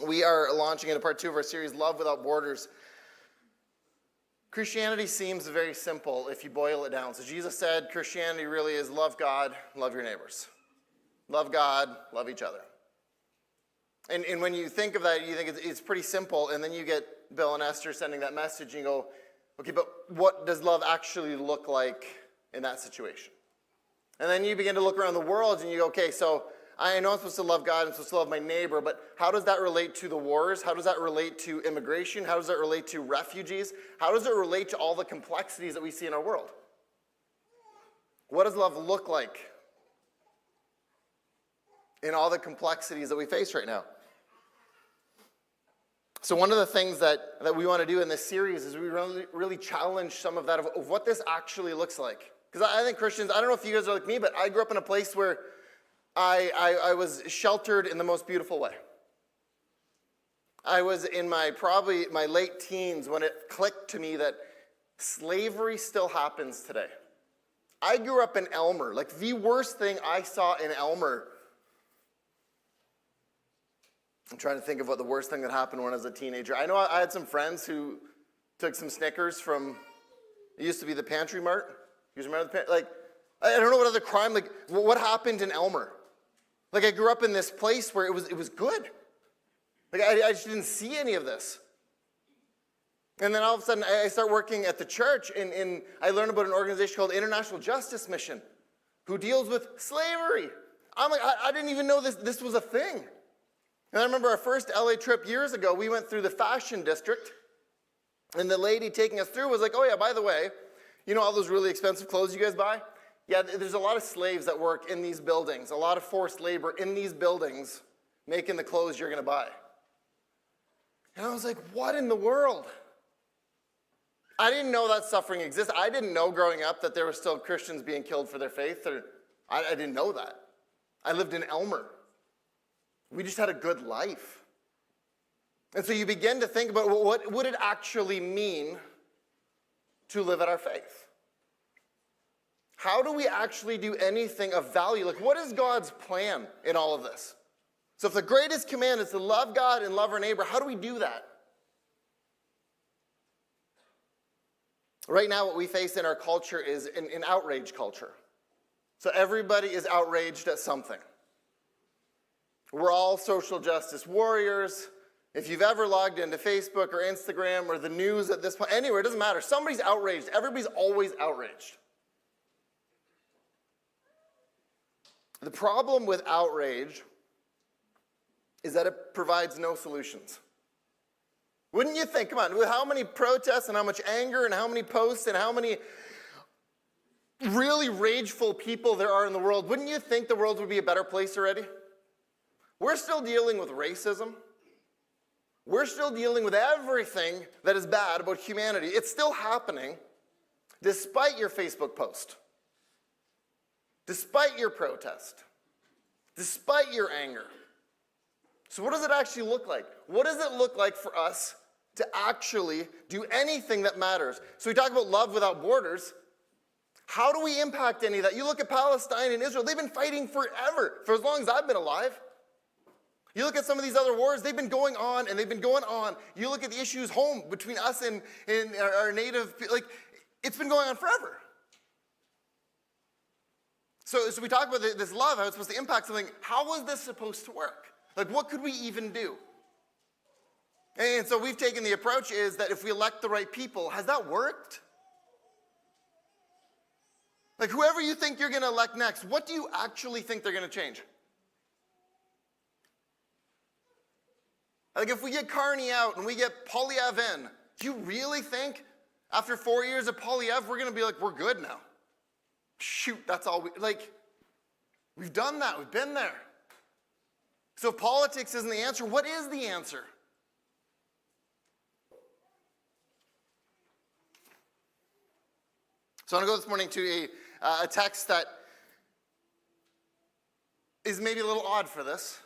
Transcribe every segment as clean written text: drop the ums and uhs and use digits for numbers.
We are launching into part 2 of our series, Love Without Borders. Christianity seems very simple if you boil it down. So Jesus said Christianity really is love God, love your neighbors. Love God, love each other. And when you think of that, you think it's pretty simple, and then you get Bill and Esther sending that message, and you go, okay, but what does love actually look like in that situation? And then you begin to look around the world, and you go, okay, so I know I'm supposed to love God, I'm supposed to love my neighbor, but how does that relate to the wars? How does that relate to immigration? How does that relate to refugees? How does it relate to all the complexities that we see in our world? What does love look like in all the complexities that we face right now? So one of the things that we want to do in this series is we really challenge some of that, of what this actually looks like. Because I think Christians, I don't know if you guys are like me, but I grew up in a place where I was sheltered in the most beautiful way. I was in probably my late teens when it clicked to me that slavery still happens today. I grew up in Elmer. Like, the worst thing I saw in Elmer, I'm trying to think of what the worst thing that happened when I was a teenager. I know I had some friends who took some Snickers from, it used to be the Pantry Mart. You guys remember the I don't know what other crime, like, what happened in Elmer? Like, I grew up in this place where it was good. Like, I just didn't see any of this. And then all of a sudden, I start working at the church, and I learned about an organization called International Justice Mission, who deals with slavery. I'm like, I didn't even know this was a thing. And I remember our first LA trip years ago, we went through the fashion district, and the lady taking us through was like, oh yeah, by the way, you know all those really expensive clothes you guys buy? Yeah, there's a lot of slaves that work in these buildings, a lot of forced labor in these buildings making the clothes you're going to buy. And I was like, what in the world? I didn't know that suffering existed. I didn't know growing up that there were still Christians being killed for their faith. I didn't know that. I lived in Elmer. We just had a good life. And so you begin to think about, well, what would it actually mean to live out our faith? How do we actually do anything of value? Like, what is God's plan in all of this? So if the greatest command is to love God and love our neighbor, how do we do that? Right now, what we face in our culture is an outrage culture. So everybody is outraged at something. We're all social justice warriors. If you've ever logged into Facebook or Instagram or the news at this point, anywhere, it doesn't matter. Somebody's outraged. Everybody's always outraged. The problem with outrage is that it provides no solutions. Wouldn't you think, come on, with how many protests and how much anger and how many posts and how many really rageful people there are in the world, wouldn't you think the world would be a better place already? We're still dealing with racism. We're still dealing with everything that is bad about humanity. It's still happening despite your Facebook post, despite your protest, despite your anger. So what does it actually look like? What does it look like for us to actually do anything that matters? So we talk about love without borders. How do we impact any of that? You look at Palestine and Israel. They've been fighting forever, for as long as I've been alive. You look at some of these other wars, they've been going on and they've been going on. You look at the issues home between us and our native, like, it's been going on forever. So we talk about this love, how it's supposed to impact something. How was this supposed to work? Like, what could we even do? And so we've taken the approach is that if we elect the right people, has that worked? Like, whoever you think you're going to elect next, what do you actually think they're going to change? Like, if we get Carney out and we get Poilievre in, do you really think after 4 years of Poilievre, we're going to be like, we're good now? Shoot, that's all we've done that. We've been there. So if politics isn't the answer, what is the answer? So I want to go this morning to a text that is maybe a little odd for this.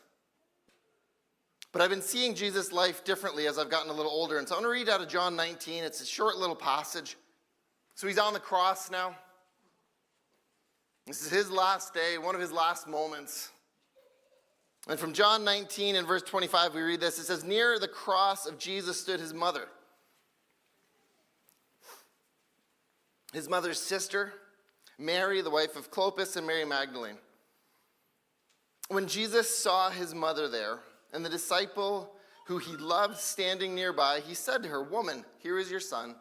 But I've been seeing Jesus' life differently as I've gotten a little older. And so I want to read out of John 19. It's a short little passage. So he's on the cross now. This is his last day, one of his last moments. And from John 19 and verse 25, we read this. It says, near the cross of Jesus stood his mother. His mother's sister, Mary, the wife of Clopas, and Mary Magdalene. When Jesus saw his mother there, and the disciple who he loved standing nearby, he said to her, woman, here is your son.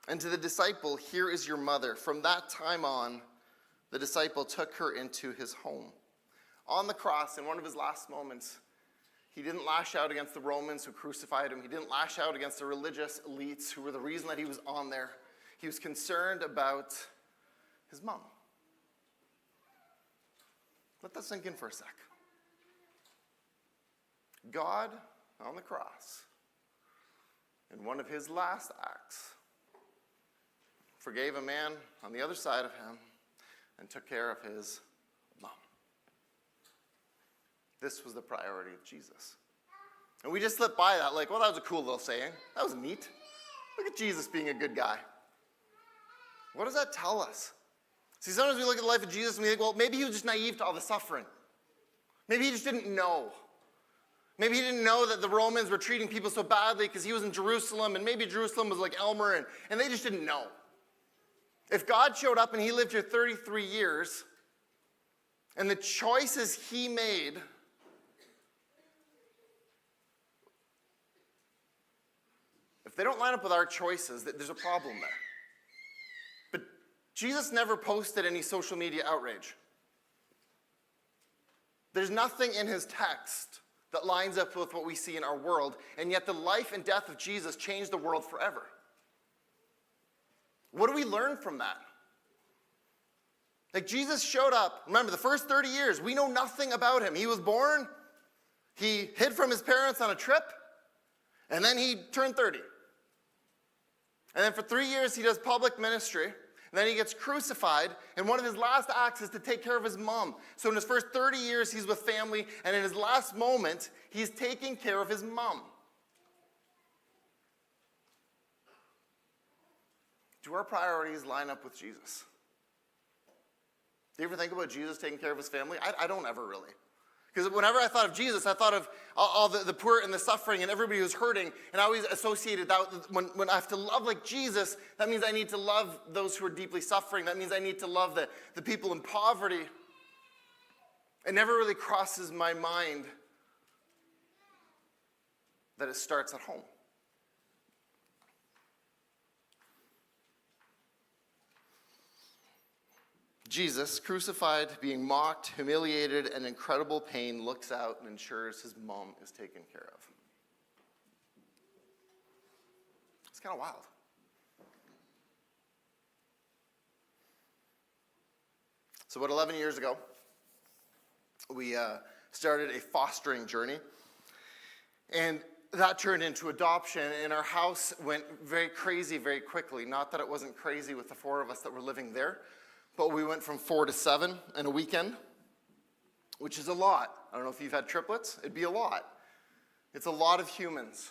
And to the disciple, here is your mother. From that time on, the disciple took her into his home. On the cross, in one of his last moments, he didn't lash out against the Romans who crucified him. He didn't lash out against the religious elites who were the reason that he was on there. He was concerned about his mom. Let that sink in for a sec. God, on the cross, in one of his last acts, forgave a man on the other side of him and took care of his mom. This was the priority of Jesus. And we just slipped by that like, well, that was a cool little saying. That was neat. Look at Jesus being a good guy. What does that tell us? See, sometimes we look at the life of Jesus and we think, well, maybe he was just naive to all the suffering. Maybe he just didn't know. Maybe he didn't know that the Romans were treating people so badly because he was in Jerusalem, and maybe Jerusalem was like Elmer, and they just didn't know. If God showed up and he lived here 33 years, and the choices he made if they don't line up with our choices, there's a problem there. But Jesus never posted any social media outrage. There's nothing in his text that lines up with what we see in our world, and yet the life and death of Jesus changed the world forever. What do we learn from that? Like, Jesus showed up. Remember, the first 30 years, we know nothing about him. He was born, he hid from his parents on a trip, and then he turned 30. And then for 3 years, he does public ministry. And then he gets crucified. And one of his last acts is to take care of his mom. So in his first 30 years, he's with family. And in his last moment, he's taking care of his mom. Do our priorities line up with Jesus? Do you ever think about Jesus taking care of his family? I don't ever really. Because whenever I thought of Jesus, I thought of all the poor and the suffering and everybody who's hurting. And I always associated that when I have to love like Jesus, that means I need to love those who are deeply suffering. That means I need to love the people in poverty. It never really crosses my mind that it starts at home. Jesus, crucified, being mocked, humiliated, and incredible pain, looks out and ensures his mom is taken care of. It's kind of wild. So about 11 years ago, we started a fostering journey. And that turned into adoption, and our house went very crazy very quickly. Not that it wasn't crazy with the four of us that were living there, but we went from 4 to 7 in a weekend, which is a lot. I don't know if you've had triplets. It'd be a lot. It's a lot of humans.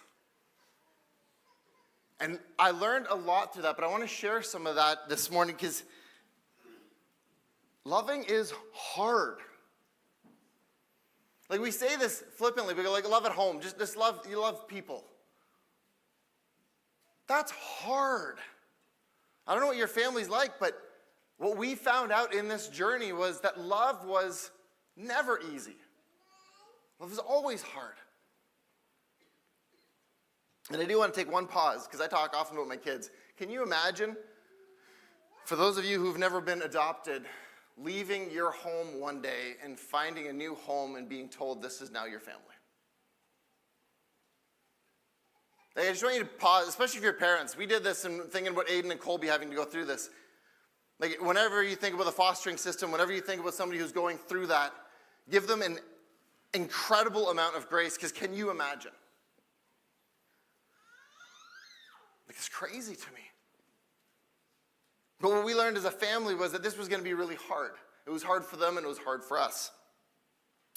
And I learned a lot through that, but I want to share some of that this morning because loving is hard. Like, we say this flippantly, we go like, love at home, just love, you love people. That's hard. I don't know what your family's like, but what we found out in this journey was that love was never easy. Love is always hard. And I do want to take one pause, because I talk often about my kids. Can you imagine, for those of you who've never been adopted, leaving your home one day and finding a new home and being told this is now your family? I just want you to pause, especially if you're parents. We did this and thinking about Aiden and Colby having to go through this. Like, whenever you think about the fostering system, whenever you think about somebody who's going through that, give them an incredible amount of grace, because can you imagine? Like, it's crazy to me. But what we learned as a family was that this was going to be really hard. It was hard for them and it was hard for us.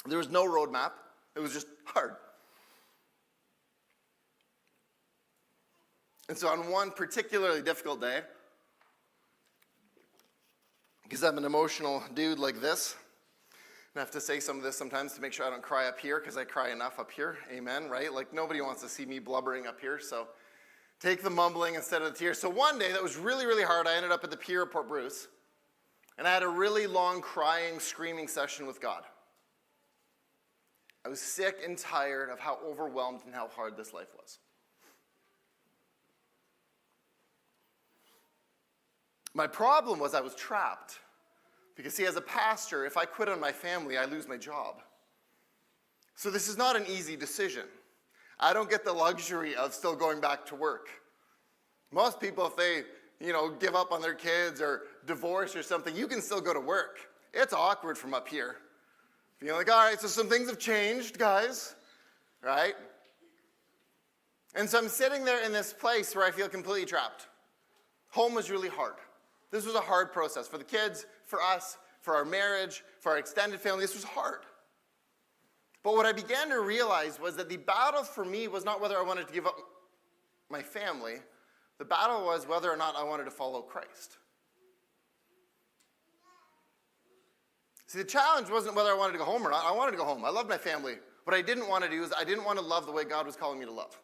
There was no roadmap. It was just hard. And so on one particularly difficult day, because I'm an emotional dude like this, I have to say some of this sometimes to make sure I don't cry up here, because I cry enough up here. Amen, right? Like, nobody wants to see me blubbering up here, so take the mumbling instead of the tears. So one day that was really, really hard. I ended up at the pier at Port Bruce, and I had a really long crying, screaming session with God. I was sick and tired of how overwhelmed and how hard this life was. My problem was I was trapped. Because see, as a pastor, if I quit on my family, I lose my job. So this is not an easy decision. I don't get the luxury of still going back to work. Most people, if they, give up on their kids or divorce or something, you can still go to work. It's awkward from up here. Feeling like, all right, so some things have changed, guys, right? And so I'm sitting there in this place where I feel completely trapped. Home was really hard. This was a hard process for the kids, for us, for our marriage, for our extended family. This was hard. But what I began to realize was that the battle for me was not whether I wanted to give up my family. The battle was whether or not I wanted to follow Christ. See, the challenge wasn't whether I wanted to go home or not. I wanted to go home. I loved my family. What I didn't want to do is I didn't want to love the way God was calling me to love.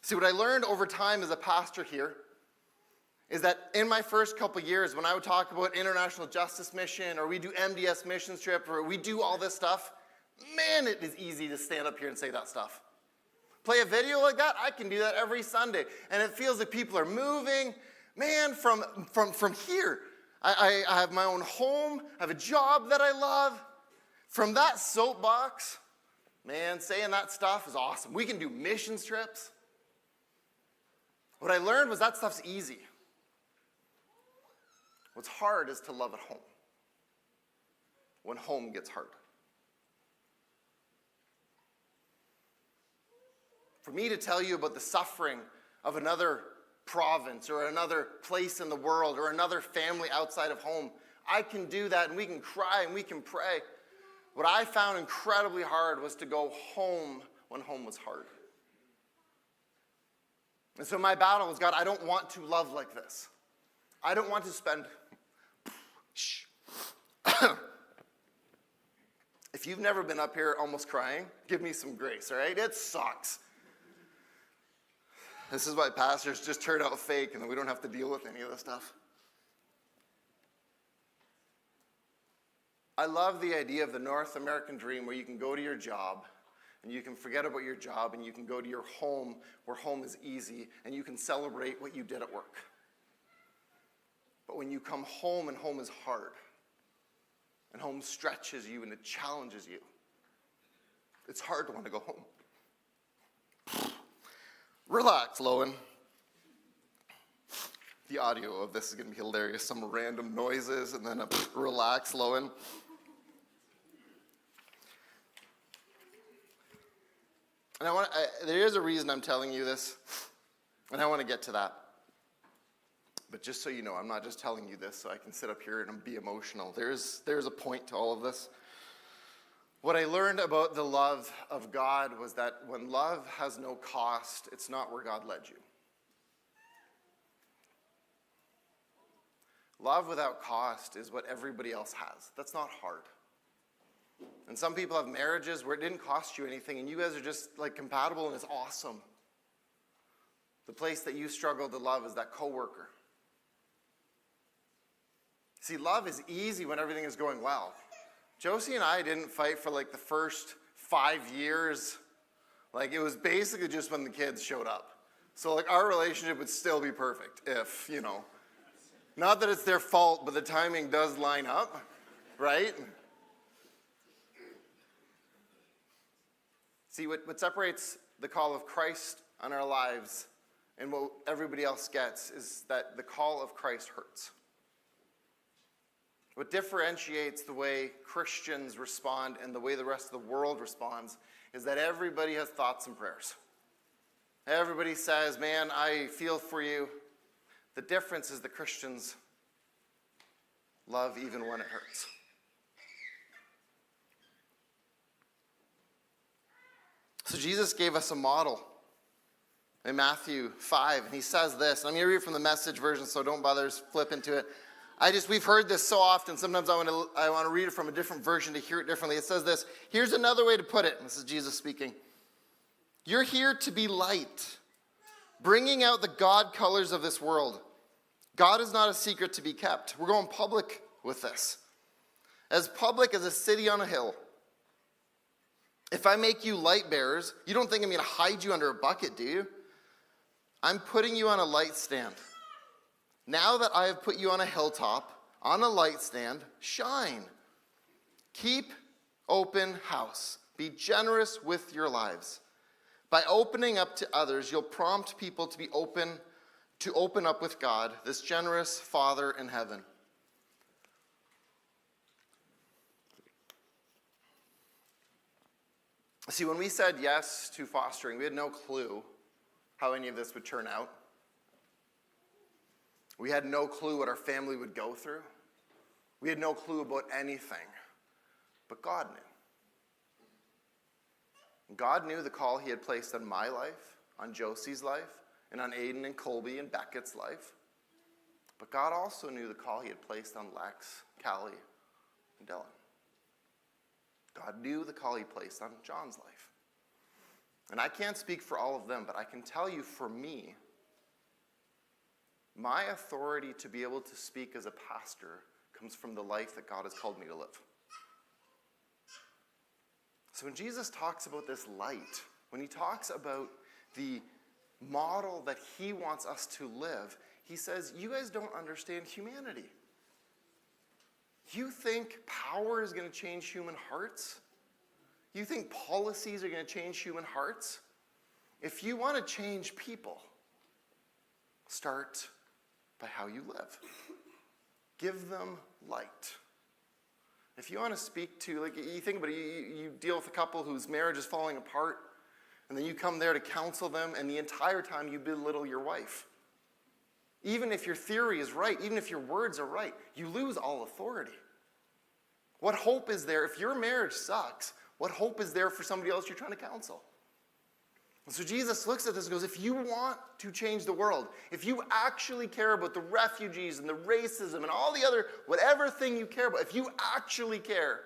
See, what I learned over time as a pastor here is that in my first couple years, when I would talk about International Justice Mission, or we do MDS missions trip, or we do all this stuff, man, it is easy to stand up here and say that stuff. Play a video like that, I can do that every Sunday. And it feels like people are moving. Man, from here, I have my own home, I have a job that I love. From that soapbox, man, saying that stuff is awesome. We can do missions trips. What I learned was that stuff's easy. What's hard is to love at home when home gets hard. For me to tell you about the suffering of another province or another place in the world or another family outside of home, I can do that, and we can cry and we can pray. What I found incredibly hard was to go home when home was hard. And so my battle was, God, I don't want to love like this. I don't want to spend... If you've never been up here almost crying, give me some grace, all right? It sucks. This is why pastors just turn out fake, and then we don't have to deal with any of this stuff. I love the idea of the North American dream where you can go to your job, and you can forget about your job, and you can go to your home where home is easy, and you can celebrate what you did at work. But when you come home and home is hard, and home stretches you and it challenges you, it's hard to want to go home. Relax, Lowen. The audio of this is going to be hilarious. Some random noises and then a relax, Lowen. And there is a reason I'm telling you this, and I want to get to that. But just so you know, I'm not just telling you this so I can sit up here and be emotional. There's a point to all of this. What I learned about the love of God was that when love has no cost, it's not where God led you. Love without cost is what everybody else has. That's not hard. And some people have marriages where it didn't cost you anything, and you guys are just like compatible, and it's awesome. The place that you struggle to love is that coworker. See, love is easy when everything is going well. Josie and I didn't fight for like the first 5 years. Like, it was basically just when the kids showed up. So like our relationship would still be perfect if, not that it's their fault, but the timing does line up, right? See, what separates the call of Christ on our lives and what everybody else gets is that the call of Christ hurts. What differentiates the way Christians respond and the way the rest of the world responds is that everybody has thoughts and prayers. Everybody says, man, I feel for you. The difference is the Christians love even when it hurts. So Jesus gave us a model. in Matthew 5, and he says this. And I'm going to read from the Message version, so don't bother flipping to it. We've heard this so often, sometimes I want to read it from a different version to hear it differently. It says this. Here's another way to put it. This is Jesus speaking. You're here to be light, bringing out the God colors of this world. God is not a secret to be kept. We're going public with this. As public as a city on a hill. If I make you light bearers, you don't think I'm going to hide you under a bucket, do you? I'm putting you on a light stand. Now that I have put you on a hilltop, on a light stand, shine. Keep open house. Be generous with your lives. By opening up to others, you'll prompt people to open up with God, this generous Father in heaven. See, when we said yes to fostering, we had no clue how any of this would turn out. We had no clue what our family would go through. We had no clue about anything. But God knew. God knew the call he had placed on my life, on Josie's life, and on Aiden and Colby and Beckett's life. But God also knew the call he had placed on Lex, Callie, and Dylan. God knew the call he placed on John's life. And I can't speak for all of them, but I can tell you for me, my authority to be able to speak as a pastor comes from the life that God has called me to live. So when Jesus talks about this light, when he talks about the model that he wants us to live, he says, you guys don't understand humanity. You think power is going to change human hearts? You think policies are going to change human hearts? If you want to change people, start by how you live. Give them light. If you want to speak to, like you think about it, you deal with a couple whose marriage is falling apart, and then you come there to counsel them, and the entire time you belittle your wife. Even if your theory is right, even if your words are right, you lose all authority. What hope is there if your marriage sucks? What hope is there for somebody else you're trying to counsel? And so Jesus looks at this and goes, if you want to change the world, if you actually care about the refugees and the racism and all the other, whatever thing you care about, if you actually care,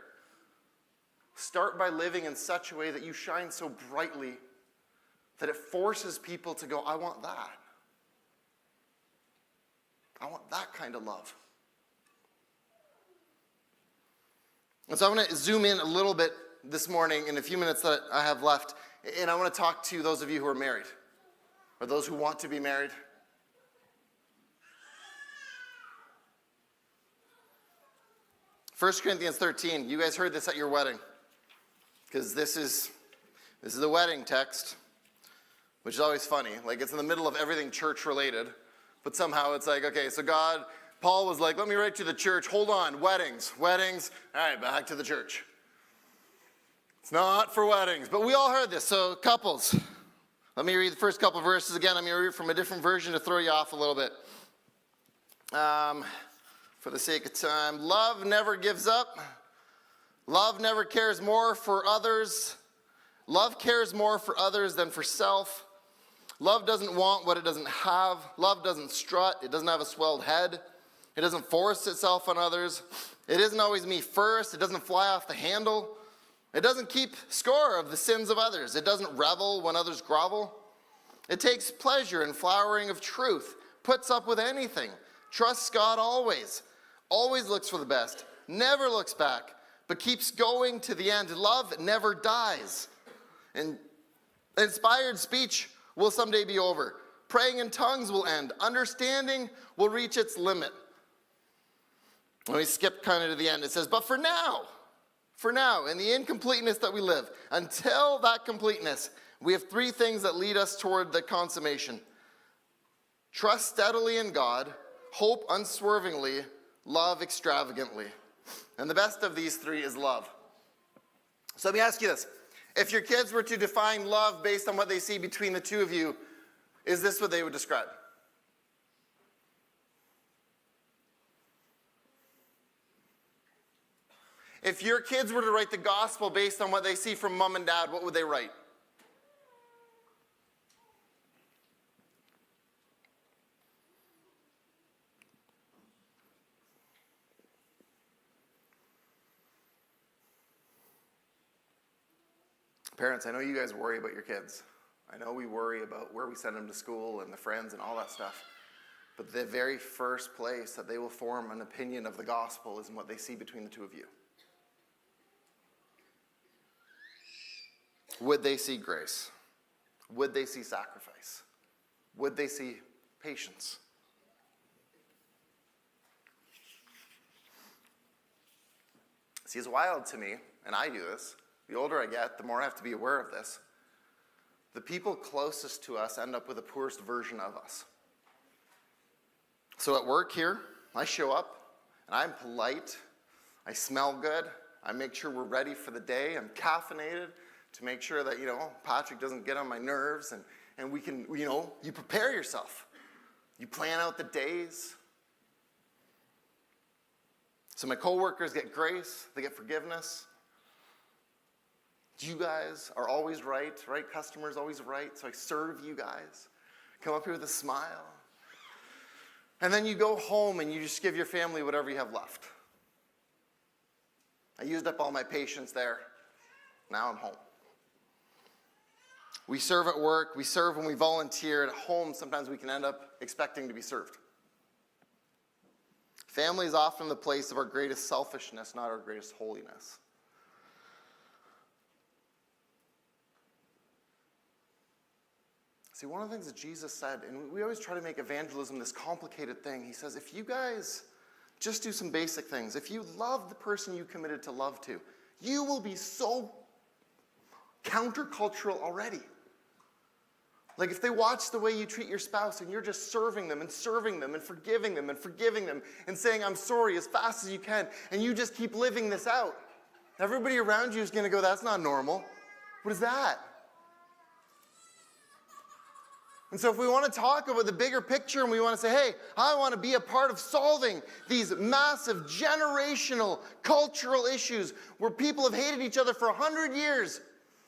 start by living in such a way that you shine so brightly that it forces people to go, I want that. I want that kind of love. And so I'm going to zoom in a little bit this morning in a few minutes that I have left. And I want to talk to those of you who are married, or those who want to be married. 1 Corinthians 13, you guys heard this at your wedding, because this is the wedding text, which is always funny. Like, it's in the middle of everything church related, but somehow it's like, okay, so Paul was like, let me write to the church, hold on, weddings, all right, back to the church. It's not for weddings, but we all heard this, so couples. Let me read the first couple verses again. I'm going to read from a different version to throw you off a little bit. For the sake of time, love never gives up. Love never cares more for others. Love cares more for others than for self. Love doesn't want what it doesn't have. Love doesn't strut. It doesn't have a swelled head. It doesn't force itself on others. It isn't always me first. It doesn't fly off the handle. It doesn't keep score of the sins of others. It doesn't revel when others grovel. It takes pleasure in flowering of truth, puts up with anything, trusts God always looks for the best, never looks back, but keeps going to the end. Love never dies. And inspired speech will someday be over. Praying in tongues will end. Understanding will reach its limit. When we skip kind of to the end, it says, but for now, in the incompleteness that we live, until that completeness, we have three things that lead us toward the consummation. Trust steadily in God, hope unswervingly, love extravagantly. And the best of these three is love. So let me ask you this. If your kids were to define love based on what they see between the two of you, is this what they would describe? If your kids were to write the gospel based on what they see from mom and dad, what would they write? Parents, I know you guys worry about your kids. I know we worry about where we send them to school and the friends and all that stuff. But the very first place that they will form an opinion of the gospel is in what they see between the two of you. Would they see grace? Would they see sacrifice? Would they see patience? See, it's wild to me, and I do this. The older I get, the more I have to be aware of this. The people closest to us end up with the poorest version of us. So at work here, I show up, and I'm polite. I smell good. I make sure we're ready for the day. I'm caffeinated to make sure that, Patrick doesn't get on my nerves, and we can, you prepare yourself. You plan out the days. So my coworkers get grace, they get forgiveness. You guys are always right? Customers always right, so I serve you guys. Come up here with a smile. And then you go home and you just give your family whatever you have left. I used up all my patience there. Now I'm home. We serve at work, we serve when we volunteer. At home, sometimes we can end up expecting to be served. Family is often the place of our greatest selfishness, not our greatest holiness. See, one of the things that Jesus said, and we always try to make evangelism this complicated thing. He says, if you guys just do some basic things, if you love the person you committed to love to, you will be so countercultural already. Like if they watch the way you treat your spouse and you're just serving them and forgiving them and saying, I'm sorry as fast as you can, and you just keep living this out, everybody around you is going to go, that's not normal. What is that? And so if we want to talk about the bigger picture and we want to say, hey, I want to be a part of solving these massive generational cultural issues where people have hated each other for 100 years,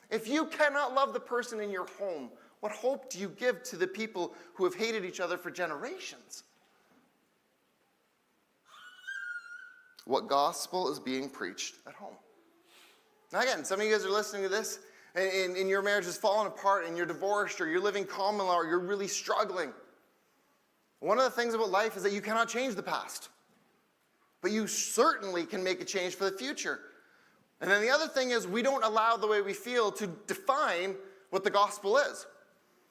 if you cannot love the person in your home, what hope do you give to the people who have hated each other for generations? What gospel is being preached at home? Now again, some of you guys are listening to this, and your marriage has fallen apart, and you're divorced, or you're living common law, or you're really struggling. One of the things about life is that you cannot change the past. But you certainly can make a change for the future. And then the other thing is we don't allow the way we feel to define what the gospel is.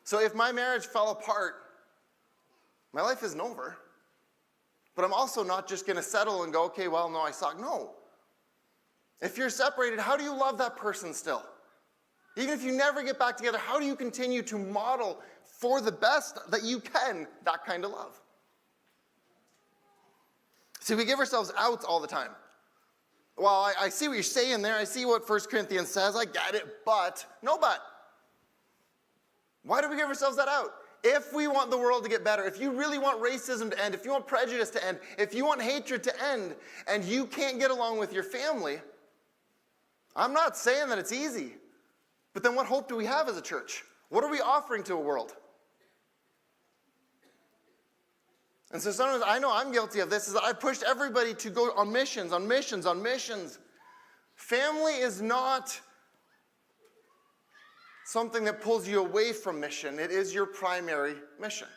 So if my marriage fell apart, my life isn't over. But I'm also not just going to settle and go, okay, well, no, I suck. No. If you're separated, how do you love that person still? Even if you never get back together, how do you continue to model for the best that you can that kind of love? See, we give ourselves outs all the time. Well, I see what you're saying there. I see what 1 Corinthians says. I get it, but. No but. Why do we give ourselves that out? If we want the world to get better, if you really want racism to end, if you want prejudice to end, if you want hatred to end, and you can't get along with your family, I'm not saying that it's easy. But then what hope do we have as a church? What are we offering to a world? And so sometimes I know I'm guilty of this, is that I pushed everybody to go on missions. Family is not something that pulls you away from mission. It is your primary mission.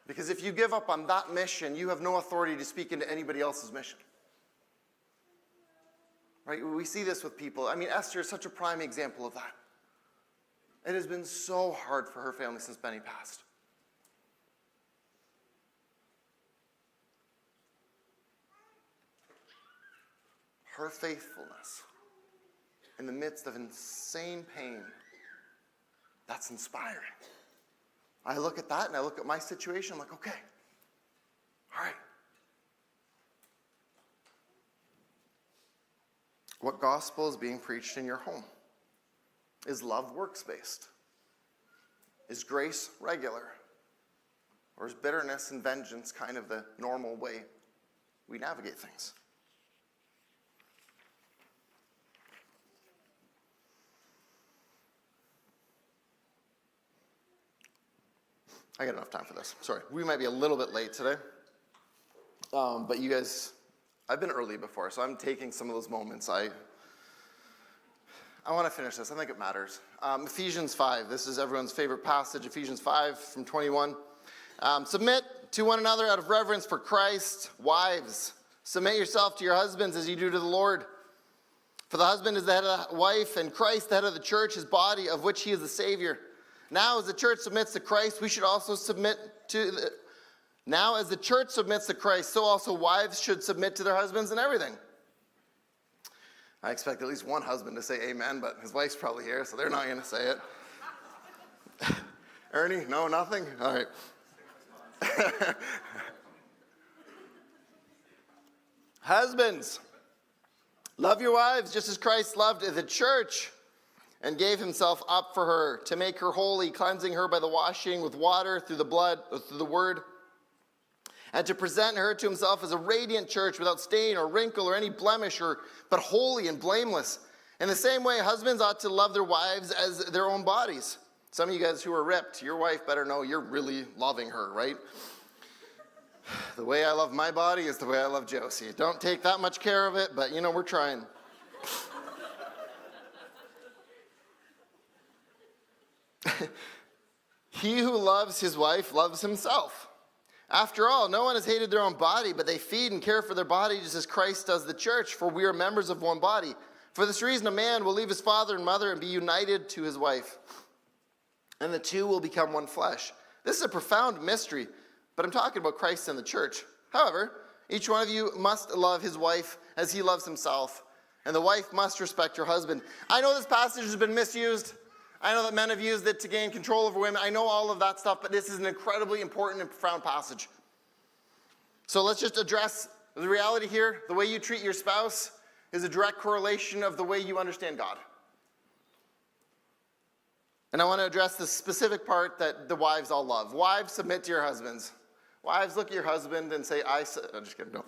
Because if you give up on that mission, you have no authority to speak into anybody else's mission. Right? We see this with people. I mean, Esther is such a prime example of that. It has been so hard for her family since Benny passed. Her faithfulness in the midst of insane pain, that's inspiring. I look at that and I look at my situation, I'm like, okay, all right. What gospel is being preached in your home? Is love works-based? Is grace regular? Or is bitterness and vengeance kind of the normal way we navigate things? I got enough time for this. Sorry, we might be a little bit late today. But you guys, I've been early before, so I'm taking some of those moments. I want to finish this. I think it matters. Ephesians 5. This is everyone's favorite passage. Ephesians 5 from 21. Submit to one another out of reverence for Christ. Wives, submit yourself to your husbands as you do to the Lord. For the husband is the head of the wife, and Christ the head of the church, his body, of which he is the Savior. Now as the church submits to Christ, we should also submit to the... Now as the church submits to Christ, so also wives should submit to their husbands in everything. I expect at least one husband to say amen, but his wife's probably here, so they're not going to say it. Ernie? No, nothing? All right. Husbands, love your wives just as Christ loved the church and gave himself up for her to make her holy, cleansing her by the washing with water through the blood, through the word, and to present her to himself as a radiant church without stain or wrinkle or any blemish, but holy and blameless. In the same way, husbands ought to love their wives as their own bodies. Some of you guys who are ripped, your wife better know you're really loving her, right? The way I love my body is the way I love Josie. Don't take that much care of it, but we're trying. He who loves his wife loves himself. After all, no one has hated their own body, but they feed and care for their body just as Christ does the church, for we are members of one body. For this reason, a man will leave his father and mother and be united to his wife, and the two will become one flesh. This is a profound mystery, but I'm talking about Christ and the church. However, each one of you must love his wife as he loves himself, and the wife must respect her husband. I know this passage has been misused. I know that men have used it to gain control over women. I know all of that stuff, but this is an incredibly important and profound passage. So let's just address the reality here. The way you treat your spouse is a direct correlation of the way you understand God. And I want to address the specific part that the wives all love. Wives, submit to your husbands. Wives, look at your husband and say, I'm just kidding, no.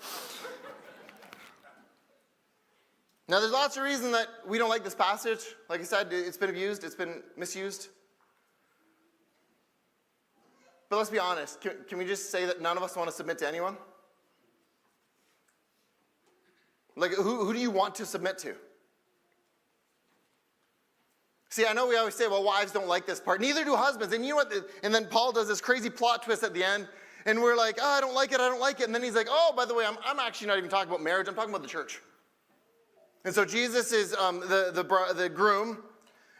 Now, there's lots of reasons that we don't like this passage. Like I said, it's been abused, it's been misused. But let's be honest. Can we just say that none of us want to submit to anyone? Like, who do you want to submit to? See, I know we always say, well, wives don't like this part. Neither do husbands. And you know what? And then Paul does this crazy plot twist at the end. And we're like, oh, I don't like it. And then he's like, oh, by the way, I'm actually not even talking about marriage. I'm talking about the church. And so Jesus is the groom,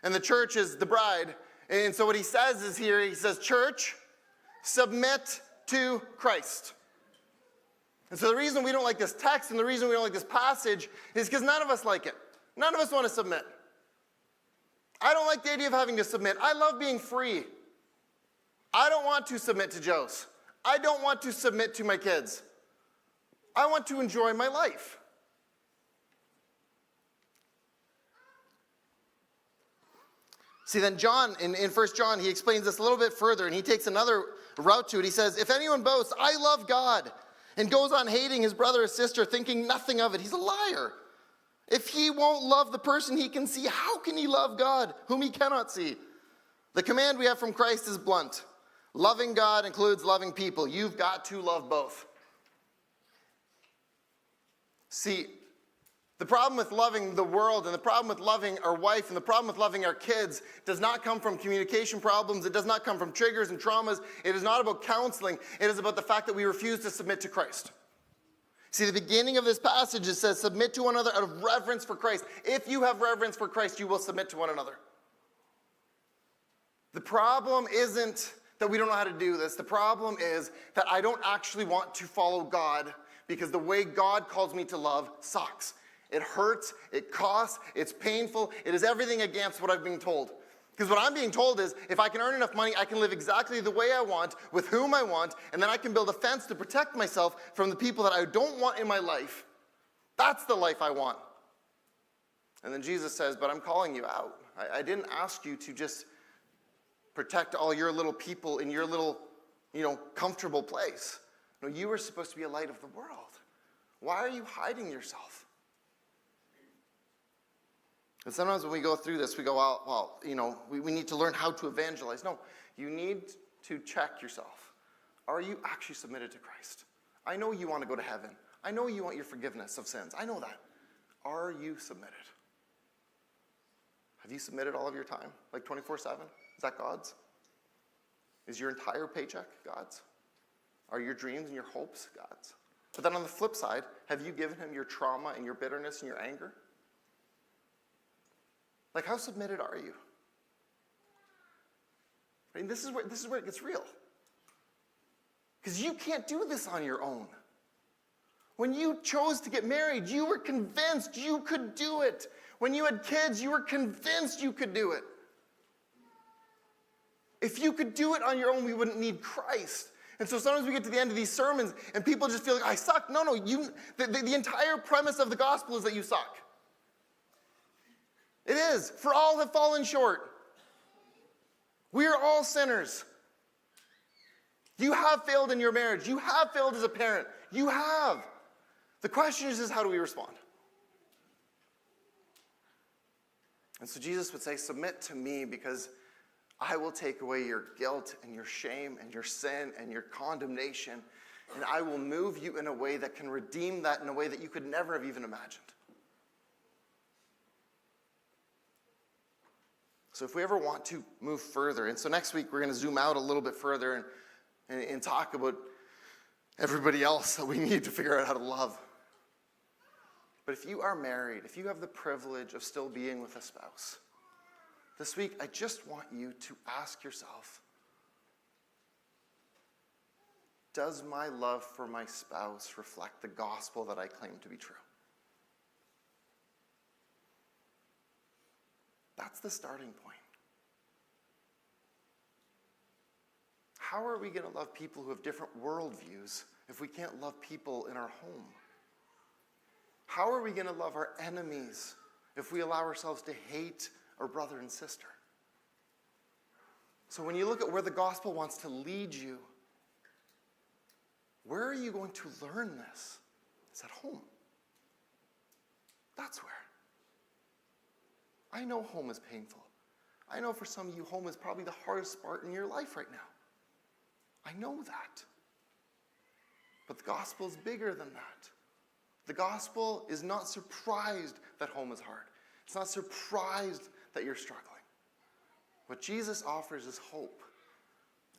and the church is the bride. And so what he says is here, he says, church, submit to Christ. And so the reason we don't like this text and the reason we don't like this passage is because none of us like it. None of us want to submit. I don't like the idea of having to submit. I love being free. I don't want to submit to Jose. I don't want to submit to my kids. I want to enjoy my life. See, then John, in 1 John, he explains this a little bit further, and he takes another route to it. He says, if anyone boasts, I love God, and goes on hating his brother or sister, thinking nothing of it, he's a liar. If he won't love the person he can see, how can he love God, whom he cannot see? The command we have from Christ is blunt. Loving God includes loving people. You've got to love both. See, the problem with loving the world and the problem with loving our wife and the problem with loving our kids does not come from communication problems. It does not come from triggers and traumas. It is not about counseling. It is about the fact that we refuse to submit to Christ. See, the beginning of this passage, it says, submit to one another out of reverence for Christ. If you have reverence for Christ, you will submit to one another. The problem isn't that we don't know how to do this. The problem is that I don't actually want to follow God because the way God calls me to love sucks. It hurts, it costs, it's painful, it is everything against what I've been told. Because what I'm being told is, if I can earn enough money, I can live exactly the way I want, with whom I want, and then I can build a fence to protect myself from the people that I don't want in my life. That's the life I want. And then Jesus says, but I'm calling you out. I didn't ask you to just protect all your little people in your little, comfortable place. No, you were supposed to be a light of the world. Why are you hiding yourself? And sometimes when we go through this, we go, we need to learn how to evangelize. No, you need to check yourself. Are you actually submitted to Christ? I know you want to go to heaven. I know you want your forgiveness of sins. I know that. Are you submitted? Have you submitted all of your time, like 24/7? Is that God's? Is your entire paycheck God's? Are your dreams and your hopes God's? But then on the flip side, have you given him your trauma and your bitterness and your anger? Like, how submitted are you? I mean, this is where it gets real. Because you can't do this on your own. When you chose to get married, you were convinced you could do it. When you had kids, you were convinced you could do it. If you could do it on your own, we wouldn't need Christ. And so sometimes we get to the end of these sermons and people just feel like, I suck. No, the entire premise of the gospel is that you suck. It is. For all have fallen short. We are all sinners. You have failed in your marriage. You have failed as a parent. You have. The question is how do we respond? And so Jesus would say, submit to me because I will take away your guilt and your shame and your sin and your condemnation, and I will move you in a way that can redeem that in a way that you could never have even imagined. So if we ever want to move further, and so next week we're going to zoom out a little bit further and talk about everybody else that we need to figure out how to love. But if you are married, if you have the privilege of still being with a spouse, this week I just want you to ask yourself, does my love for my spouse reflect the gospel that I claim to be true? That's the starting point. How are we going to love people who have different worldviews if we can't love people in our home? How are we going to love our enemies if we allow ourselves to hate our brother and sister? So when you look at where the gospel wants to lead you, where are you going to learn this? It's at home. That's where. I know home is painful. I know for some of you, home is probably the hardest part in your life right now. I know that. But the gospel is bigger than that. The gospel is not surprised that home is hard. It's not surprised that you're struggling. What Jesus offers is hope,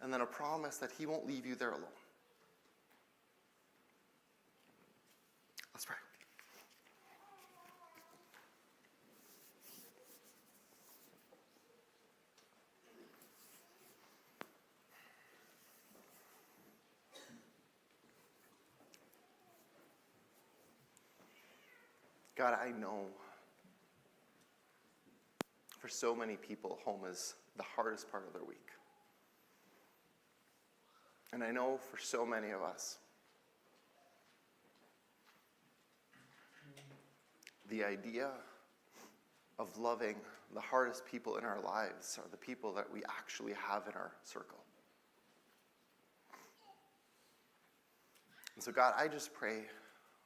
and then a promise that he won't leave you there alone. Let's pray. God, I know for so many people, home is the hardest part of their week. And I know for so many of us, the idea of loving the hardest people in our lives are the people that we actually have in our circle. And so God, I just pray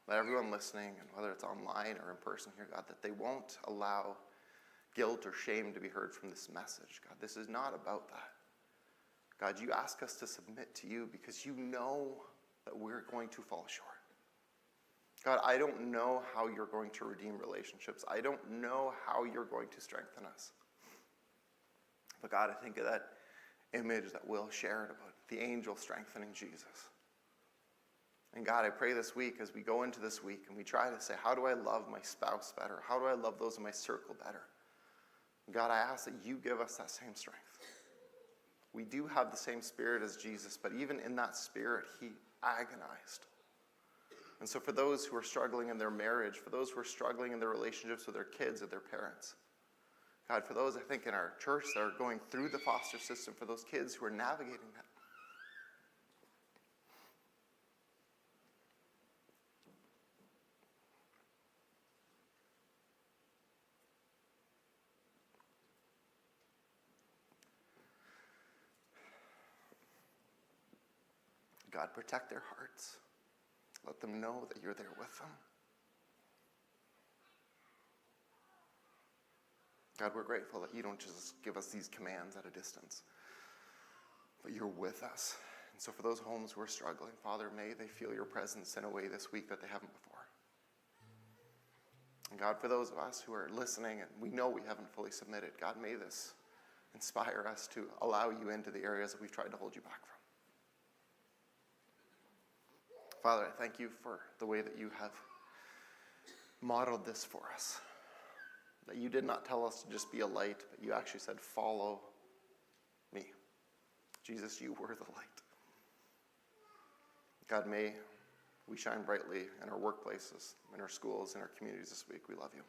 that everyone listening, and whether it's online or in person here, God, that they won't allow guilt or shame to be heard from this message. God, this is not about that. God, you ask us to submit to you because you know that we're going to fall short. God, I don't know how you're going to redeem relationships. I don't know how you're going to strengthen us. But God, I think of that image that Will shared about the angel strengthening Jesus. And God, I pray this week as we go into this week and we try to say, how do I love my spouse better? How do I love those in my circle better? God, I ask that you give us that same strength. We do have the same spirit as Jesus, but even in that spirit, he agonized. And so for those who are struggling in their marriage, for those who are struggling in their relationships with their kids or their parents, God, for those I think in our church that are going through the foster system, for those kids who are navigating that, God, protect their hearts. Let them know that you're there with them. God, we're grateful that you don't just give us these commands at a distance, but you're with us. And so for those homes who are struggling, Father, may they feel your presence in a way this week that they haven't before. And God, for those of us who are listening and we know we haven't fully submitted, God, may this inspire us to allow you into the areas that we've tried to hold you back from. Father, I thank you for the way that you have modeled this for us. That you did not tell us to just be a light, but you actually said, follow me. Jesus, you were the light. God, may we shine brightly in our workplaces, in our schools, in our communities this week. We love you.